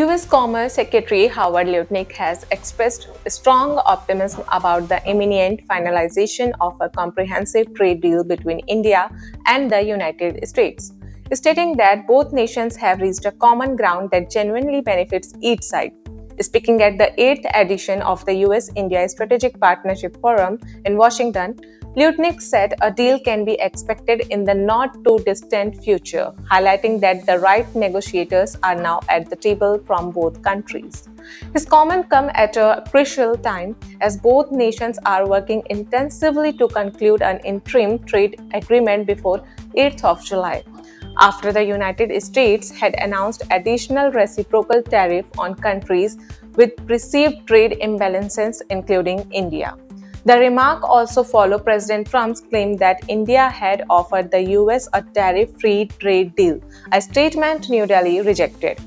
US Commerce Secretary Howard Lutnick has expressed strong optimism about the imminent finalization of a comprehensive trade deal between India and the United States, stating that both nations have reached a common ground that genuinely benefits each side. Speaking at the 8th edition of the US-India Strategic Partnership Forum in Washington, Lutnick said a deal can be expected in the not-too-distant future, highlighting that the right negotiators are now at the table from both countries. His comment comes at a crucial time as both nations are working intensively to conclude an interim trade agreement before 8th of July, after the United States had announced additional reciprocal tariff on countries with perceived trade imbalances, including India. The remark also followed President Trump's claim that India had offered the US a tariff-free trade deal, a statement New Delhi rejected,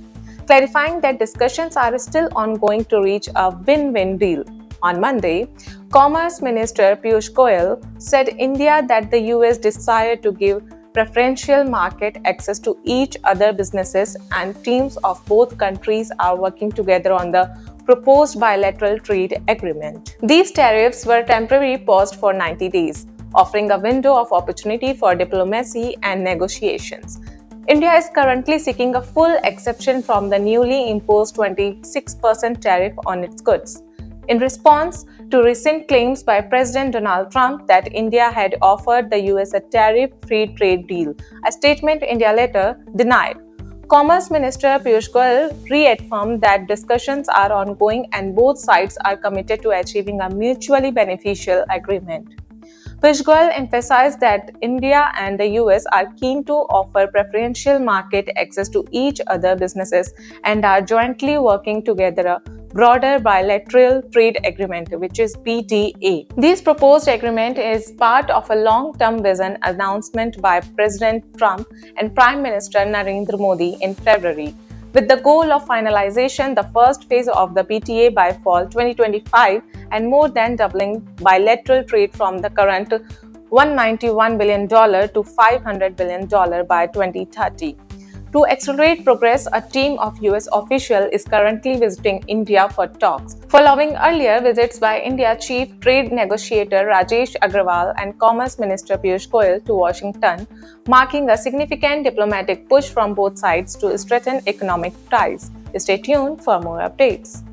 clarifying that discussions are still ongoing to reach a win-win deal. On Monday, Commerce Minister Piyush Goyal said India that the US desired to give preferential market access to each other businesses and teams of both countries are working together on the proposed bilateral trade agreement. These tariffs were temporarily paused for 90 days, offering a window of opportunity for diplomacy and negotiations. India is currently seeking a full exception from the newly imposed 26% tariff on its goods, in response to recent claims by President Donald Trump that India had offered the US a tariff-free trade deal, a statement India later denied. Commerce Minister Piyush Goyal reaffirmed that discussions are ongoing and both sides are committed to achieving a mutually beneficial agreement. Piyush Goyal emphasized that India and the US are keen to offer preferential market access to each other businesses and are jointly working together a broader bilateral trade agreement, which is BTA. This proposed agreement is part of a long-term vision announcement by President Trump and Prime Minister Narendra Modi in February, with the goal of finalization the first phase of the BTA by fall 2025 and more than doubling bilateral trade from the current $191 billion to $500 billion by 2030. To accelerate progress, a team of US officials is currently visiting India for talks, following earlier visits by India Chief Trade Negotiator Rajesh Agrawal and Commerce Minister Piyush Goyal to Washington, marking a significant diplomatic push from both sides to strengthen economic ties. Stay tuned for more updates.